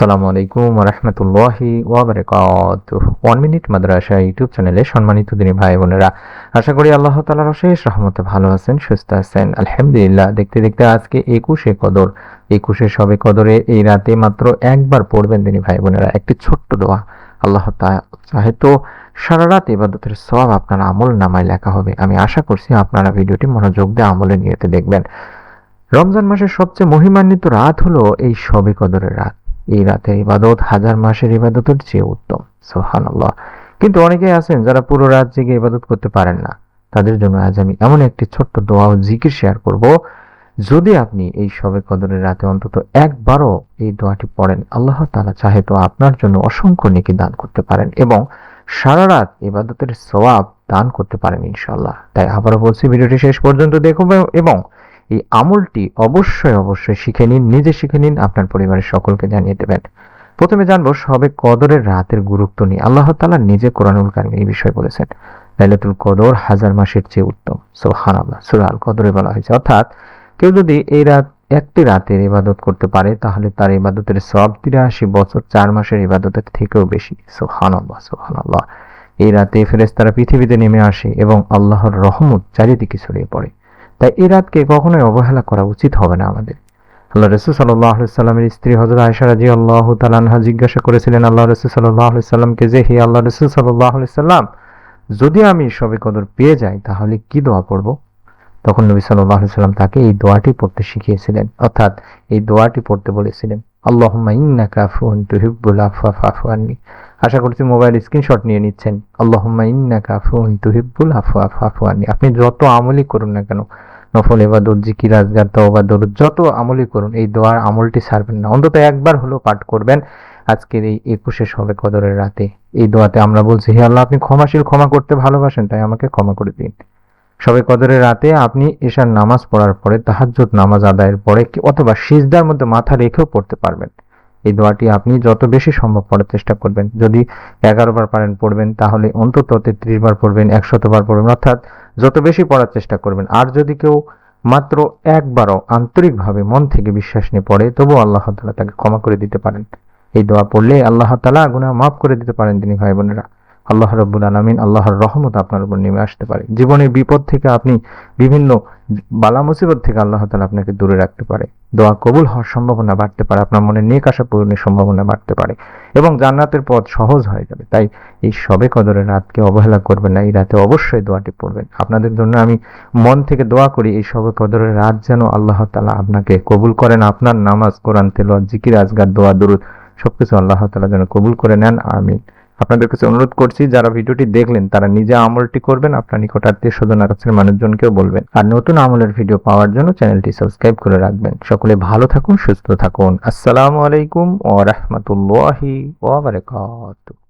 আসসালামু আলাইকুম ওয়া রাহমাতুল্লাহি ওয়া বারাকাতুহু। 1 মিনিট মাদ্রাসা ইউটিউব চ্যানেলে সম্মানিত দিনী ভাই বোনেরা, আশা করি আল্লাহ তাআলার অশেষ রহমতে ভালো আছেন, সুস্থ আছেন। আলহামদুলিল্লাহ। দেখতে দেখতে আজকে 21শে কদর, 21শে শবে কদরে এই রাতে মাত্র একবার পড়বেন দিনী ভাই বোনেরা একটি ছোট্ট দোয়া। আল্লাহ তাআলা চাহে তো সারা রাত ইবাদতের সওয়াব আপনার আমল নামায় লেখা হবে। আমি আশা করছি আপনারা ভিডিওটি মনোযোগ দিয়ে আমলে নিয়তে দেখবেন। রমজান মাসের সবচেয়ে মহিমান্বিত রাত হলো এই শবে কদরের রাত। এই রাতের ইবাদত হাজার মাসের ইবাদতের চেয়ে উত্তম। সুবহানাল্লাহ। কিন্তু অনেকেই আছেন যারা পুরো রাত জেগে ইবাদত করতে পারেন না। তাদের জন্য আজ আমি এমন একটি ছোট্ট দোয়া ও জিকির শেয়ার করব। যদি আপনি এই শবে কদরের রাতে অন্তত একবারও এই দোয়াটি পড়েন, আল্লাহ তাআলা চাহে তো আপনার জন্য অসংখ্য নেকি দান করতে পারেন এবং সারা রাত ইবাদতের সওয়াব দান করতে পারেন ইনশাআল্লাহ। তাই আবারও বলছি, ভিডিওটি শেষ পর্যন্ত দেখুন এবং এই আমলটি অবশ্যই শিখে নিন, নিজে শিখে নিন, আপনার পরিবারের সকলকে জানিয়ে দেবেন। প্রথমে জানবো শবে কদরের রাতের গুরুত্ব নিয়ে। আল্লাহ তাআলা নিজে কোরআনুল কারিমে এই বিষয়ে বলেছেন, লাইলাতুল কদর হাজার মাসের চেয়ে উত্তম। সুবহানাল্লাহ। সূরা আল কদরে বলা হয়েছে, অর্থাৎ কেউ যদি এই একটি রাতের ইবাদত করতে পারে তাহলে তার ইবাদতের সওয়াব 83 বছর 4 মাসের ইবাদতের থেকেও বেশি। সুবহানাল্লাহ। এই রাতে ফেরেশতারা পৃথিবীতে নেমে আসে এবং আল্লাহর রহমত চারিদিকে ছড়িয়ে পড়ে। তাই এই রাতকে কখনোই অবহেলা করা উচিত হবে না আমাদের। আল্লাহ রাসূল সাল্লাল্লাহু আলাইহি সাল্লামের স্ত্রী হযরত আয়েশা রাদিয়াল্লাহু তাআলা আনহা জিজ্ঞাসা করেছিলেন আল্লাহ রাসূল সাল্লাল্লাহু আলাইহি সাল্লামকে যে, হে আল্লাহ রাসূল সাল্লাল্লাহু আলাইহি সাল্লাম, যদি আমি শবে কদর পেয়ে যাই তাহলে কি দোয়া পড়ব? তখন নবী সাল্লাল্লাহু আলাইহি সাল্লাম তাকে এই দোয়াটি পড়তে শিখিয়েছিলেন, অর্থাৎ এই দোয়াটি পড়তে বলেছিলেন, আল্লাহুম্মা ইন্নাকা আফুউন তুহিব্বুল আফওয়া ফাফু আন্নি। আশা করছি মোবাইল স্ক্রিনশট নিয়ে নিচ্ছেন। আল্লাহুম্মা ইন্নাকা আফুউন তুহিব্বুল আফওয়া ফাফু আন্নি। আপনি যত আমলই করুন না কেন, নফল ইবাদত, জিকির, আজকার, তওবা, দরুদ, যত আমলই করুন, এই দোয়ার আমলটি ছাড়বেন না। অন্তত একবার হলো পাঠ করবেন আজকের এই 21শে শবে কদরের রাতে। এই দোয়াতে আমরা বলছি, হে আল্লাহ, আপনি ক্ষমাশীল, ক্ষমা করতে ভালোবাসেন, তাই আমাকে ক্ষমা করে দিন। শবে কদরের রাতে আপনি এশার নামাজ পড়ার পরে, তাহাজ্জুদ নামাজ আদায়ের পরে অথবা সিজদার মধ্যে মাথা রেখেও পড়তে পারবেন। এই দোয়াটি আপনি যত বেশি সম্ভব পড়ার চেষ্টা করবেন। যদি 11 বার পারেন পড়বেন, তাহলে অন্তত 33 বার পড়বেন, 100 বার পড়বেন, অর্থাৎ যত বেশি পড়ার চেষ্টা করবেন। আর যদি কেউ মাত্র একবারও আন্তরিকভাবে মন থেকে বিশ্বাস নিয়ে পড়ে, তবুও আল্লাহ তাআলা তাকে ক্ষমা করে দিতে পারেন। এই দোয়া পড়লে আল্লাহ তাআলা গুনাহ মাফ করে দিতে পারেন তিনি ভাই বোনেরা। আল্লাহ রাব্বুল আলামিন, আল্লাহর রহমত আপনার উপর নেমে আসতে পারে। জীবনের বিপদ থেকে আপনি বিভিন্ন বালা মুসিবত থেকে আল্লাহ তাআলা আপনাকে দূরে রাখতে পারে। দোয়া কবুল হওয়ার সম্ভাবনা বাড়তে পারে, আপনার মনে নেক আশা পূরণের সম্ভাবনা বাড়তে পারে এবং জান্নাতের পথ সহজ হয়ে যাবে। তাই এই শবে কদরের রাতকে অবহেলা করবেন না, এই রাতে অবশ্যই দোয়াটি পড়বেন। আপনাদের জন্য আমি মন থেকে দোয়া করি, এই শবে কদরের রাত যেন আল্লাহ তাআলা আপনাকে কবুল করেন। আপনার নামাজ, কোরআন তেলাওয়াত, জিকির, আজকার, দোয়া, দরুদ সবকিছু আল্লাহ তাআলা যেন কবুল করে নেন। আমিন। আপনাদের কাছে অনুরোধ করছি, যারা ভিডিওটি দেখলেন তারা নিজে আমলটি করবেন, আপনার নিকট আত্মীয় স্বজন কাছের মানুষজনকেও বলবেন। আর নতুন আমলের ভিডিও পাওয়ার জন্য চ্যানেলটি সাবস্ক্রাইব করে রাখবেন। সকলে ভালো থাকুন, সুস্থ থাকুন। আসসালামু আলাইকুম ওয়া রাহমাতুল্লাহি ওয়া বারাকাতুহু।